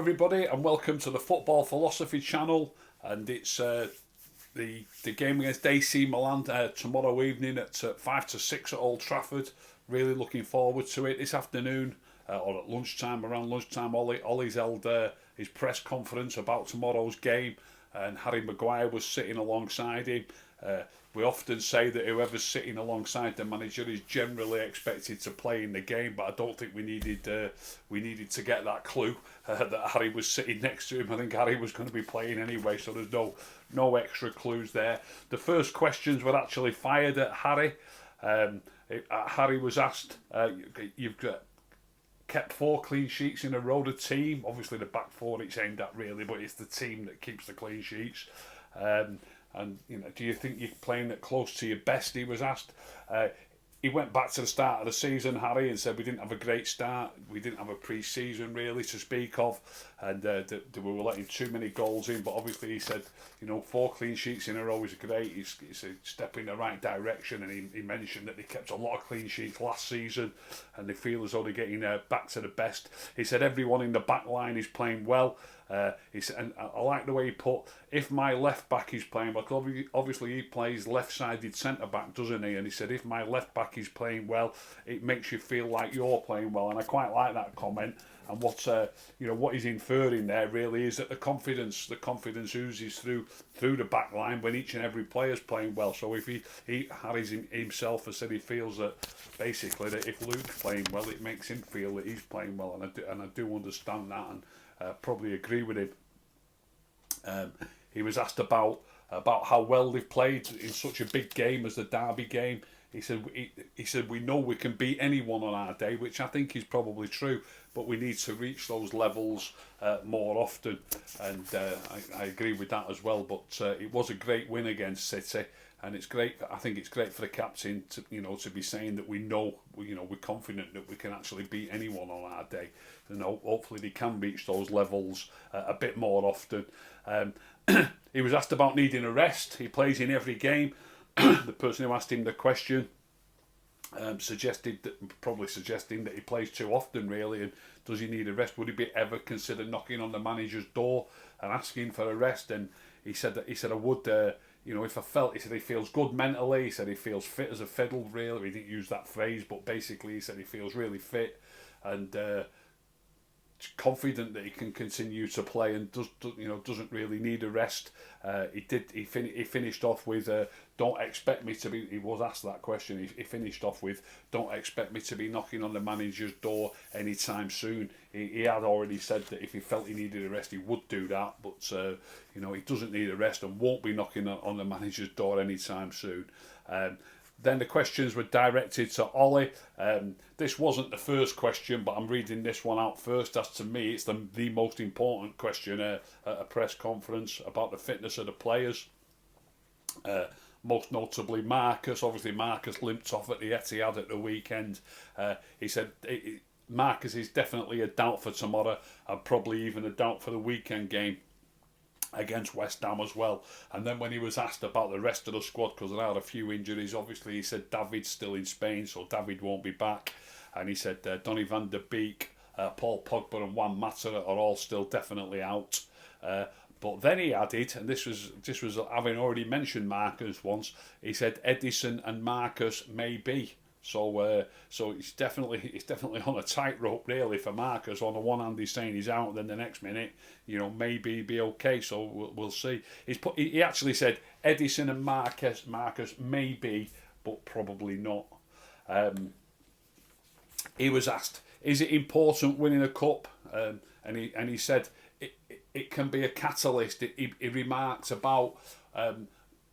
everybody, and welcome to the Football Philosophy channel. And it's the game against AC Milan tomorrow evening at 5 to 6 at Old Trafford. Really looking forward to it. This afternoon, or at lunchtime, around lunchtime, Ole's held his press conference about tomorrow's game, and Harry Maguire was sitting alongside him. We often say that whoever's sitting alongside the manager is generally expected to play in the game, but I don't think we needed to get that clue that Harry was sitting next to him. I think Harry was going to be playing anyway, so there's no extra clues there. The first questions were actually fired at Harry. Harry was asked, "You've kept 4 clean sheets in a row. The team, obviously the back four it's aimed at really, but it's the team that keeps the clean sheets. And do you think you're playing it close to your best?" He was asked. He went back to the start of the season, Harry, and said we didn't have a great start. We didn't have a pre-season really to speak of, and we were letting too many goals in. But obviously he said, 4 clean sheets in a row is great. It's a step in the right direction, and he mentioned that they kept a lot of clean sheets last season, and they feel as though they're getting back to the best. He said everyone in the back line is playing well. He said, and I like the way he put, if my left back is playing well, obviously he plays left-sided centre back, doesn't he? And he said if my left back is playing well, it makes you feel like you're playing well, and I quite like that comment. And what he's inferring there really is that the confidence oozes through the back line when each and every player's playing well. So if Harry's himself has said he feels that basically that if Luke's playing well, it makes him feel that he's playing well, and I do understand that, and probably agree with him. He was asked about how well they've played in such a big game as the Derby game. He said we know we can beat anyone on our day, which I think is probably true, but we need to reach those levels more often, and I agree with that as well. But it was a great win against City, and it's great. I think it's great for the captain to be saying that we know we're confident that we can actually beat anyone on our day. Hopefully they can reach those levels a bit more often. He was asked about needing a rest. He plays in every game. The person who asked him the question suggesting that he plays too often really, and does he need a rest? Would he be ever consider knocking on the manager's door and asking for a rest? And he said I would. If I felt, he said he feels good mentally. He said he feels fit as a fiddle. Really, he didn't use that phrase, but basically he said he feels really fit and confident that he can continue to play and doesn't really need a rest. He finished off with don't expect me to be. He was asked that question. He finished off with don't expect me to be knocking on the manager's door anytime soon. He had already said that if he felt he needed a rest, he would do that, but he doesn't need a rest and won't be knocking on the manager's door anytime soon. Then the questions were directed to Ole. This wasn't the first question, but I'm reading this one out first. As to me, it's the most important question at a press conference about the fitness of the players. Most notably Marcus. Obviously, Marcus limped off at the Etihad at the weekend. He said Marcus is definitely a doubt for tomorrow, and probably even a doubt for the weekend game against West Ham as well. And then when he was asked about the rest of the squad, because there are a few injuries, obviously he said David's still in Spain, so David won't be back. And he said Donny van der Beek, Paul Pogba and Juan Mata are all still definitely out. But then he added, and this was having already mentioned Marcus once, he said Edison and Marcus may be. So it's definitely on a tightrope really for Marcus. On the one hand, he's saying he's out, and then the next minute, maybe be okay. So we'll see. He actually said Edison and Marcus may be, but probably not. He was asked, is it important winning a cup? And he said it can be a catalyst. He remarked about.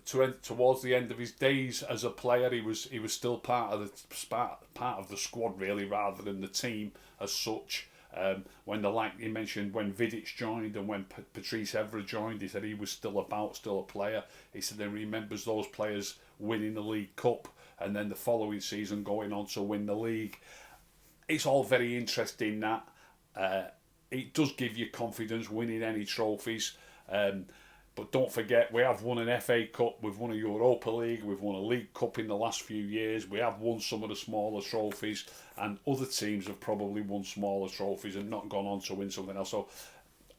Towards the end of his days as a player, he was still part of the squad really, rather than the team as such. He mentioned when Vidic joined and when Patrice Evra joined, he said he was still a player. He said he remembers those players winning the League Cup and then the following season going on to win the league. It's all very interesting that it does give you confidence winning any trophies. But don't forget, we have won an FA Cup, we've won a Europa League, we've won a League Cup in the last few years, we have won some of the smaller trophies, and other teams have probably won smaller trophies and not gone on to win something else. So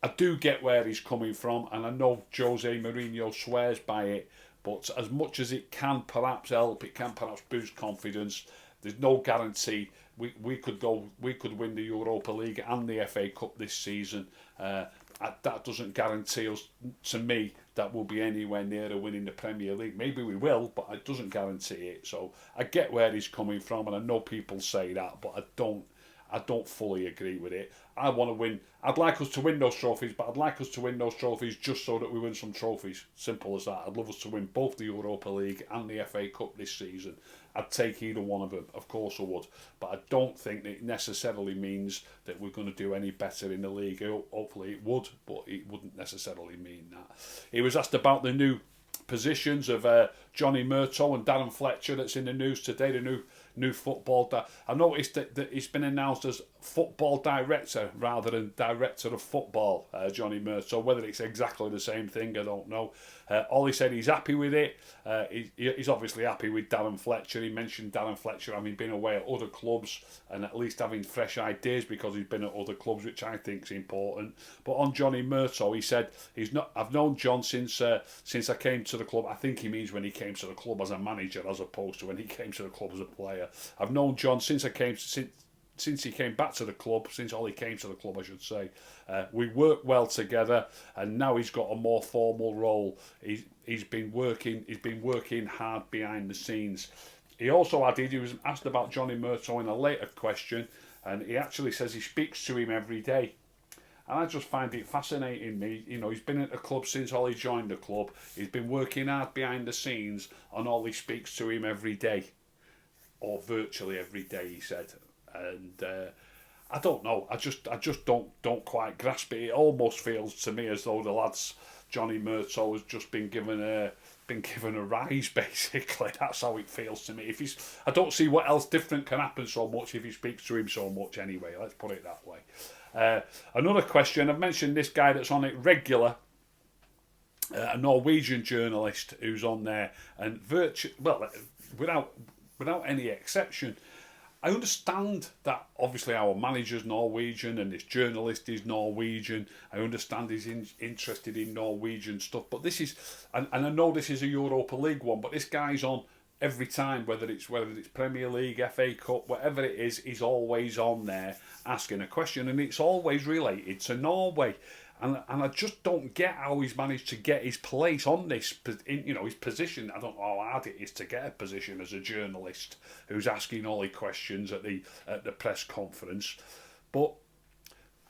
I do get where he's coming from, and I know Jose Mourinho swears by it. But as much as it can perhaps help, it can perhaps boost confidence. There's no guarantee we could win the Europa League and the FA Cup this season. That doesn't guarantee us, to me, that we'll be anywhere near winning the Premier League. Maybe we will, but it doesn't guarantee it. So I get where he's coming from, and I know people say that, but I don't fully agree with it. I want to win. I'd like us to win those trophies, but I'd like us to win those trophies just so that we win some trophies. Simple as that. I'd love us to win both the Europa League and the FA Cup this season. I'd take either one of them, of course I would. But I don't think that it necessarily means that we're going to do any better in the league. Hopefully it would, but it wouldn't necessarily mean that. He was asked about the new positions of Johnny Murto and Darren Fletcher that's in the news today, the new football. I noticed that he's been announced as football director rather than director of football, Johnny Murto. Whether it's exactly the same thing, I don't know. Ollie said he's happy with it. He's obviously happy with Darren Fletcher. He mentioned Darren Fletcher having been away at other clubs and at least having fresh ideas because he's been at other clubs, which I think is important. But on Johnny Murto, he said I've known John since I came to the club. I think he means when he came to the club as a manager as opposed to when he came to the club as a player. I've known John since he came back to the club, since Ollie came to the club, I should say. We work well together, and now he's got a more formal role. He's been working hard behind the scenes. He also added, he was asked about Johnny Murto in a later question, and he actually says he speaks to him every day. And I just find it fascinating. He's been at the club since Ollie joined the club. He's been working hard behind the scenes, and Ollie speaks to him every day, or virtually every day, he said. And I don't know. I just don't quite grasp it. It almost feels to me as though the lads, Johnny Murto, has just been given a rise. Basically, that's how it feels to me. I don't see what else different can happen so much if he speaks to him so much. Anyway, let's put it that way. Another question. I've mentioned this guy that's on it regular. A Norwegian journalist who's on there, and without any exception. I understand that obviously our manager's Norwegian and this journalist is Norwegian. I understand he's interested in Norwegian stuff, but this is, and I know this is a Europa League one, but this guy's on every time, whether it's Premier League, FA Cup, whatever it is, he's always on there asking a question, and it's always related to Norway. And I just don't get how he's managed to get his place on this, his position. I don't know how hard it is to get a position as a journalist who's asking all the questions at the press conference. But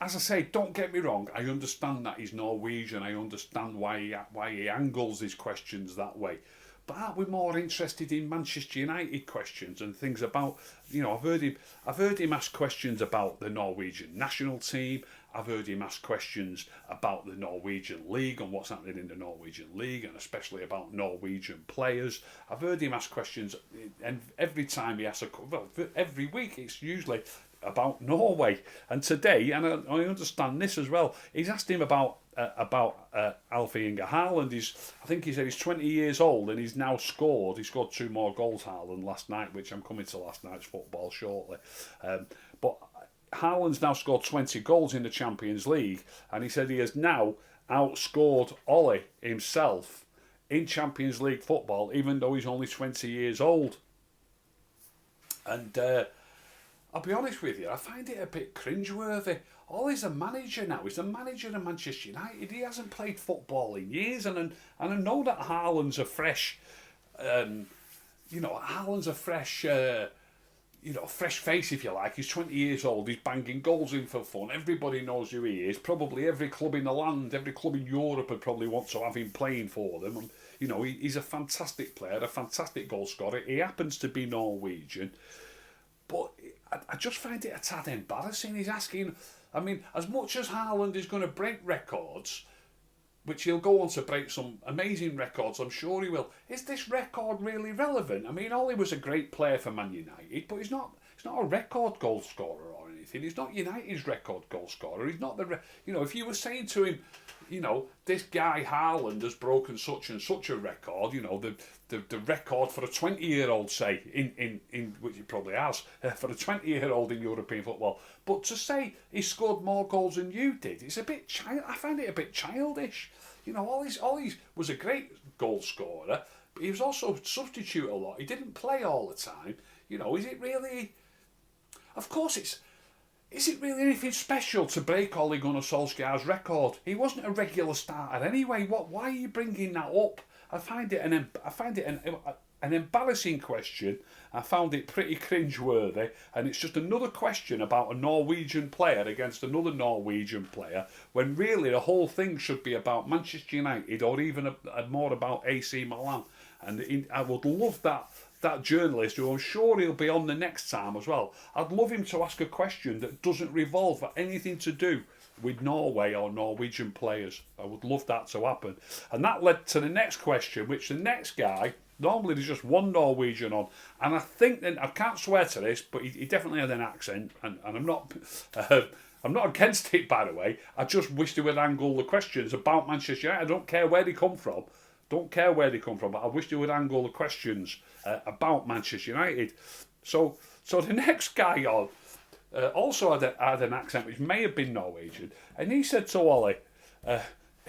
as I say, don't get me wrong. I understand that he's Norwegian. I understand why he angles his questions that way. But aren't we more interested in Manchester United questions and things about? I've heard him ask questions about the Norwegian national team. I've heard him ask questions about the Norwegian League and what's happening in the Norwegian League, and especially about Norwegian players. I've heard him ask questions, and every time he asks every week it's usually about Norway. And today, and I understand this as well, he's asked him about Alfie Inge Haaland. I think he said he's 20 years old and he's now scored. He scored 2 more goals, Haaland, last night, which I'm coming to last night's football shortly. But Haaland's now scored 20 goals in the Champions League, and he said he has now outscored Ole himself in Champions League football, even though he's only 20 years old. And I'll be honest with you, I find it a bit cringeworthy. Ole's a manager now. He's the manager of Manchester United. He hasn't played football in years, and I know that Haaland's a fresh, Haaland's a fresh. Fresh face, if you like. He's 20 years old. He's banging goals in for fun. Everybody knows who he is. Probably every club in the land, every club in Europe would probably want to have him playing for them. And, he's a fantastic player, a fantastic goal scorer. He happens to be Norwegian. But I just find it a tad embarrassing. He's asking, as much as Haaland is going to break records, which he'll go on to break some amazing records, I'm sure he will. Is this record really relevant? Ole was a great player for Man United, but he's not a record goal scorer or anything. He's not United's record goal scorer. He's not if you were saying to him, this guy Haaland has broken such and such a record, the record for a 20-year-old, say, in which he probably has, for a 20-year-old in European football. But to say he scored more goals than you did, it's a bit I find it a bit childish. Ollie was a great goal scorer, but he was also substitute a lot. He didn't play all the time. Is it really... Of course is it really anything special to break Ole Gunnar Solskjaer's record? He wasn't a regular starter anyway. Why are you bringing that up? I find it an embarrassing question. I found it pretty cringeworthy, and it's just another question about a Norwegian player against another Norwegian player, when really the whole thing should be about Manchester United, or even more about AC Milan. And I would love that journalist, who I'm sure he'll be on the next time as well, I'd love him to ask a question that doesn't revolve anything to do with Norway or Norwegian players. I would love that to happen. And that led to the next question, which the next guy, normally there's just one Norwegian on, and I think, and I can't swear to this, but he definitely had an accent, and I'm not against it, by the way. I just wish they would angle the questions about Manchester United. I don't care where they come from. But I wish they would angle the questions about Manchester United. So the next guy on also had an accent which may have been Norwegian, and he said to Ollie,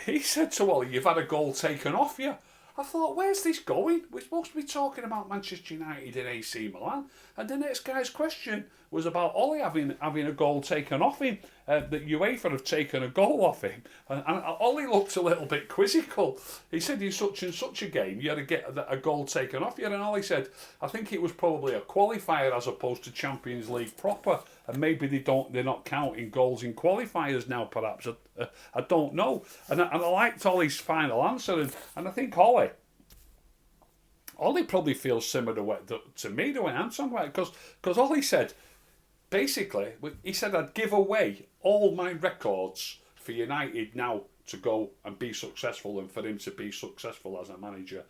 "You've had a goal taken off you." I thought, where's this going? We're supposed to be talking about Manchester United and AC Milan, and the next guy's question was about Ollie having a goal taken off him, that UEFA have taken a goal off him. And Ollie looked a little bit quizzical. He said in such and such a game you had to get a goal taken off you, and Ollie said, I think it was probably a qualifier as opposed to Champions League proper, and maybe they're not counting goals in qualifiers now, perhaps. I don't know. And I liked Ollie's final answer, and I think Ollie probably feels similar to me the way I'm talking about it, because Ollie said, basically, he said, I'd give away all my records for United now to go and be successful, and for him to be successful as a manager.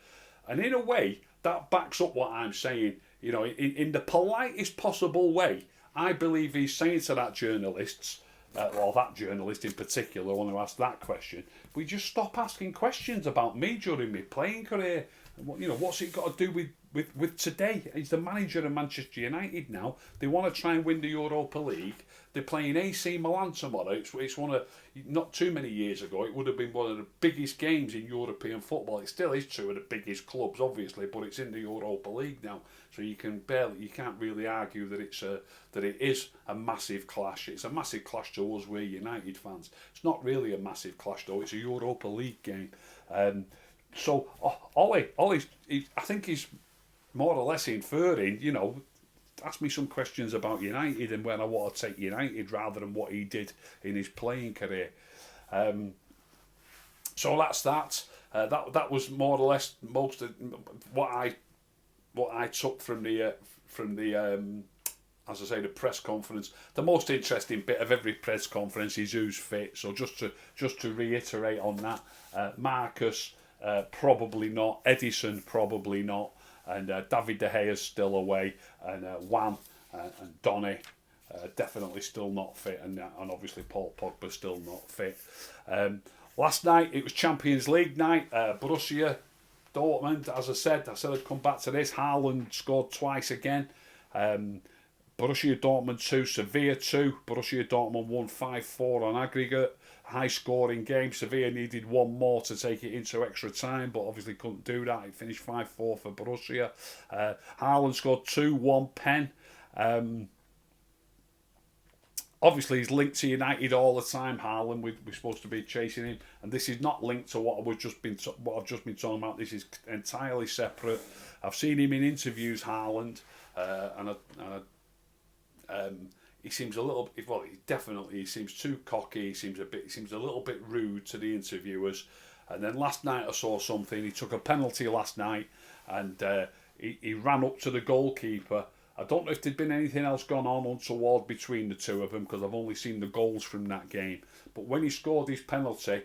And in a way, that backs up what I'm saying. In the politest possible way, I believe he's saying to that journalist, or that journalist in particular, one who asked that question, we just stop asking questions about me during my playing career. What's it got to do with today? He's the manager of Manchester United now. They want to try and win the Europa League. They're playing AC Milan tomorrow. It's one of, not too many years ago, it would have been one of the biggest games in European football. It still is two of the biggest clubs, obviously, but it's in the Europa League now. So you can't really argue that it is a massive clash. It's a massive clash to us, we're United fans. It's not really a massive clash though. It's a Europa League game. So Ollie, I think he's more or less inferring, ask me some questions about United and when I want to take United rather than what he did in his playing career. So that's that. That was more or less most of what I took from the as I say, the press conference. The most interesting bit of every press conference is who's fit. So just to reiterate on that, Marcus probably not, Edison probably not, and David De Gea's still away, and Wan and Donny definitely still not fit, and obviously Paul Pogba still not fit. Last night it was Champions League night. Borussia Dortmund, as I said I'd come back to this. Haaland scored twice again. Borussia Dortmund 2, Sevilla 2. Borussia Dortmund won 5-4 on aggregate. High scoring game. Sevilla needed one more to take it into extra time, but obviously couldn't do that. It finished 5-4 for Borussia. Haaland scored 2-1 pen. Obviously he's linked to United all the time, Haaland. We're supposed to be chasing him, and this is not linked to what I've just been talking about. This is entirely separate. I've seen him in interviews, Haaland, he seems a little. Well, he seems too cocky. He seems a little bit rude to the interviewers. And then last night I saw something. He took a penalty last night, and he ran up to the goalkeeper. I don't know if there'd been anything else gone on untoward between the two of them, because I've only seen the goals from that game. But when he scored his penalty,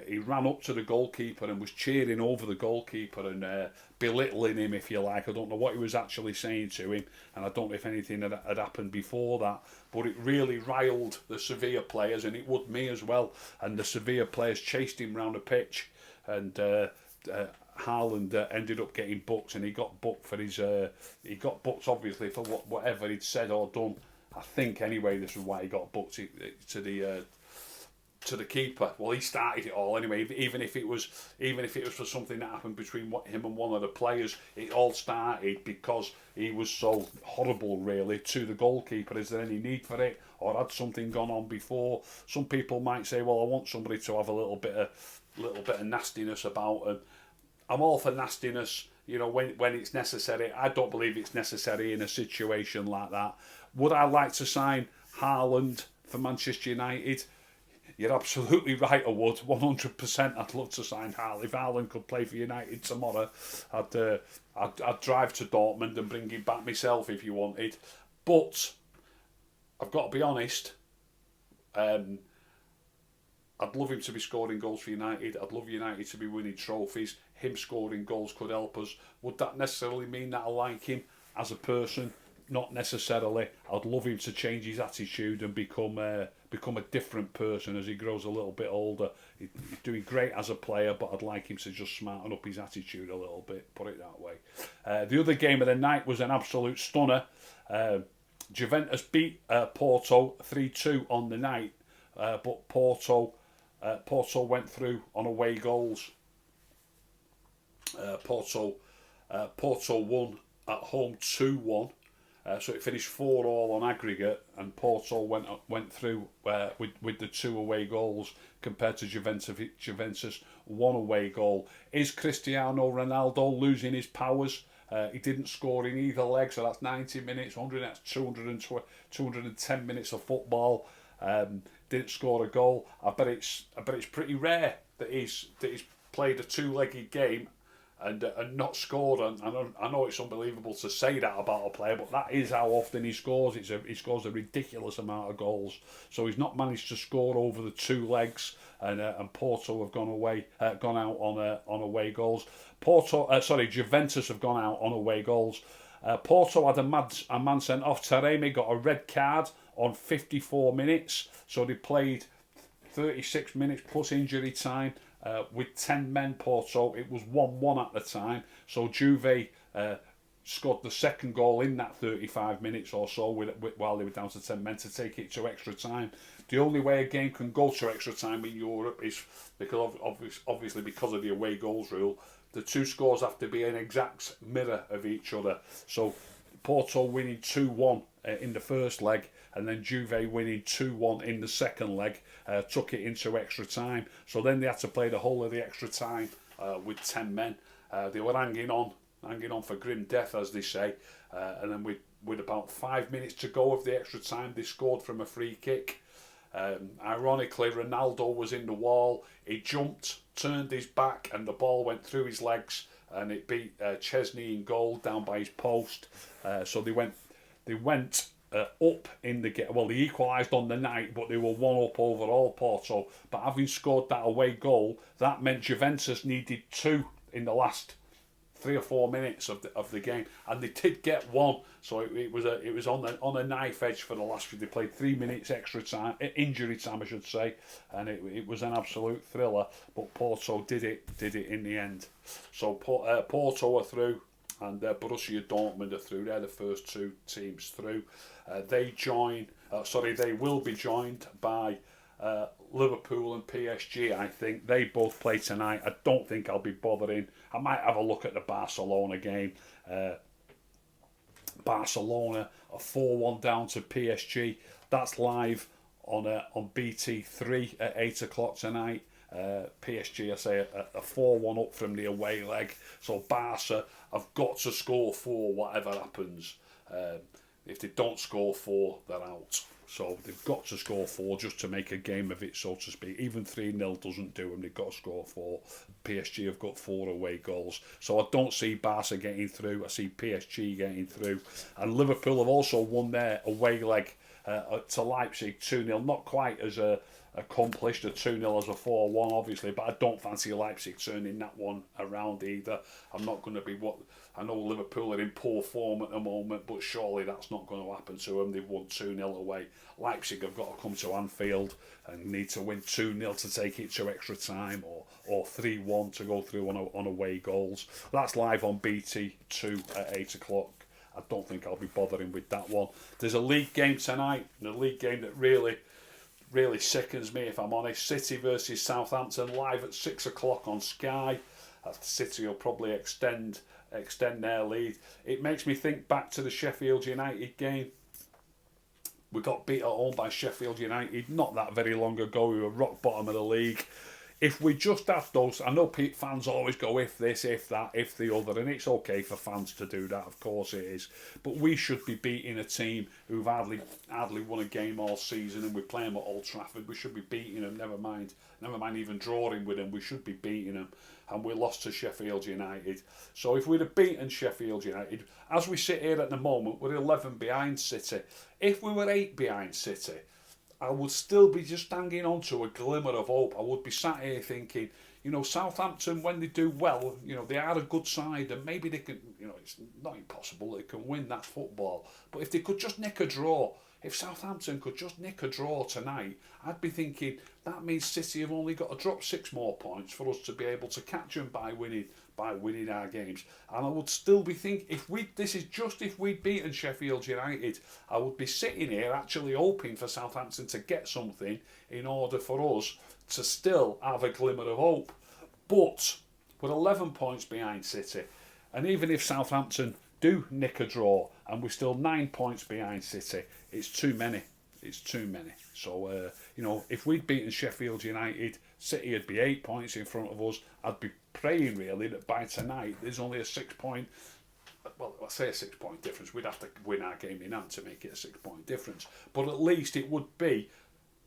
he ran up to the goalkeeper and was cheering over the goalkeeper and belittling him, if you like. I don't know what he was actually saying to him, and I don't know if anything had happened before that, but it really riled the Sevilla players, and it would me as well. And the Sevilla players chased him round the pitch, and Haaland ended up getting booked, and he got booked for his. He got booked obviously for whatever he'd said or done. I think anyway, this is why he got booked to the keeper. Well, he started it all anyway. Even if it was for something that happened between him and one of the players, it all started because he was so horrible, really, to the goalkeeper. Is there any need for it, or had something gone on before? Some people might say, well, I want somebody to have a little bit of nastiness about them. I'm all for nastiness, when it's necessary. I don't believe it's necessary in a situation like that. Would I like to sign Haaland for Manchester United? You're absolutely right, I would. 100%. I'd love to sign Haaland. If Haaland could play for United tomorrow, I'd drive to Dortmund and bring him back myself if you wanted. But I've got to be honest. I'd love him to be scoring goals for United. I'd love United to be winning trophies. Him scoring goals could help us. Would that necessarily mean that I like him as a person? Not necessarily. I'd love him to change his attitude and become a different person as he grows a little bit older. He's doing great as a player, but I'd like him to just smarten up his attitude a little bit, put it that way. The other game of the night was an absolute stunner. Juventus beat Porto 3-2 on the night, but Porto went through on away goals. Porto won at home 2-1. So it finished 4-4 on aggregate, and Porto went through with the 2 away goals compared to Juventus 1 away goal. Is Cristiano Ronaldo losing his powers? He didn't score in either leg, so that's 90 minutes, 210 minutes of football. Didn't score a goal. I bet it's pretty rare that he's played a 2-legged game and not scored. And I know it's unbelievable to say that about a player, but that is how often he scores. He scores a ridiculous amount of goals. So he's not managed to score over the 2 legs, and Porto have gone out on away goals. Juventus have gone out on away goals. Porto had a man sent off. Taremi got a red card on 54 minutes, so they played 36 minutes plus injury time. With 10 men, Porto, it was 1-1 at the time. So Juve scored the second goal in that 35 minutes or so while they were down to 10 men to take it to extra time. The only way a game can go to extra time in Europe is because obviously because of the away goals rule. The 2 scores have to be an exact mirror of each other. So Porto winning 2-1 in the first leg, and then Juve winning 2-1 in the second leg took it into extra time. So then they had to play the whole of the extra time with 10 men. They were hanging on for grim death, as they say. And then with about 5 minutes to go of the extra time, they scored from a free kick. Ironically, Ronaldo was in the wall. He jumped, turned his back, and the ball went through his legs, and it beat Chesney in goal down by his post. So they went up in the game. Well, they equalised on the night, but they were 1 up overall, Porto. But having scored that away goal, that meant Juventus needed 2 in the last 3 or 4 minutes of the game, and they did get 1. So it was on a knife edge for the last few. They played 3 minutes extra time, injury time, I should say, and it was an absolute thriller. But Porto did it in the end. So Porto are through, and Borussia Dortmund are through. They're the first 2 teams through. They will be joined by Liverpool and PSG. I think they both play tonight. I don't think I'll be bothering. I might have a look at the Barcelona game. Barcelona are 4-1 down to PSG. That's live on BT3 at 8 o'clock tonight. PSG, I say, a 4-1 up from the away leg. So Barca have got to score 4 whatever happens. If they don't score 4, they're out. So they've got to score 4 just to make a game of it, so to speak. Even 3-0 doesn't do them. They've got to score 4. PSG have got 4 away goals. So I don't see Barca getting through. I see PSG getting through. And Liverpool have also won their away leg to Leipzig 2-0. Not quite as accomplished a 2-0 as a 4-1, obviously, but I don't fancy Leipzig turning that one around either. I'm not going to be I know Liverpool are in poor form at the moment, but surely that's not going to happen to them. They've won 2-0 away. Leipzig have got to come to Anfield and need to win 2-0 to take it to extra time, or 3-1 to go through on away goals. That's live on BT2 at 8 o'clock. I don't think I'll be bothering with that one. There's a league game tonight, and a league game that really sickens me, if I'm honest. City versus Southampton, live at 6 o'clock on Sky. City will probably extend their lead. It makes me think back to the Sheffield United game. We got beat at home by Sheffield United not that very long ago. We were rock bottom of the league. If we just have those, I know fans always go if this, if that, if the other, and it's okay for fans to do that, of course it is. But we should be beating a team who've hardly won a game all season, and we play them at Old Trafford. We should be beating them. Never mind even drawing with them. We should be beating them, and we lost to Sheffield United. So if we'd have beaten Sheffield United, as we sit here at the moment, we're 11 behind City. If we were 8 behind City, I would still be just hanging on to a glimmer of hope. I would be sat here thinking, Southampton, when they do well, they are a good side, and maybe they can, it's not impossible they can win that football. But if they could just nick a draw, if Southampton could just nick a draw tonight, I'd be thinking that means City have only got to drop 6 more points for us to be able to catch them by winning our games. And I would still be thinking, if we'd beaten Sheffield United, I would be sitting here actually hoping for Southampton to get something in order for us to still have a glimmer of hope. But we're 11 points behind City, and even if Southampton do nick a draw and we're still 9 points behind City, it's too many. It's too many. So, if we'd beaten Sheffield United, City would be 8 points in front of us. I'd be praying, really, that by tonight there's only a 6 point... Well, I say a 6 point difference. We'd have to win our game in hand to make it a 6 point difference. But at least it would be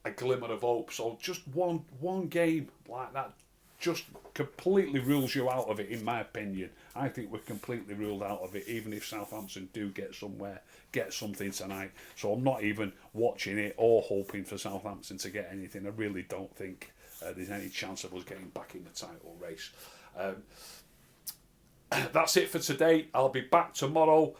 a glimmer of hope. So just one game like that just completely rules you out of it, in my opinion. I think we're completely ruled out of it, even if Southampton do get something tonight. So I'm not even watching it or hoping for Southampton to get anything. I really don't think there's any chance of us getting back in the title race. That's it for today. I'll be back tomorrow.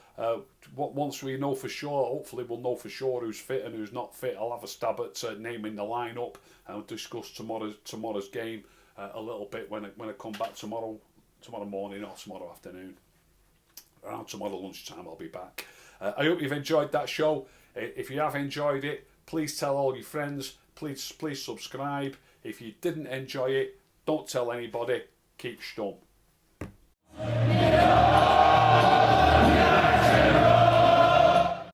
Once we know for sure, hopefully we'll know for sure who's fit and who's not fit. I'll have a stab at naming the lineup and discuss tomorrow's game a little bit when I come back tomorrow morning or tomorrow afternoon. Around tomorrow lunchtime I'll be back. I hope you've enjoyed that show. If you have enjoyed it, please tell all your friends. Please subscribe. If you didn't enjoy it, don't tell anybody. Keep stum.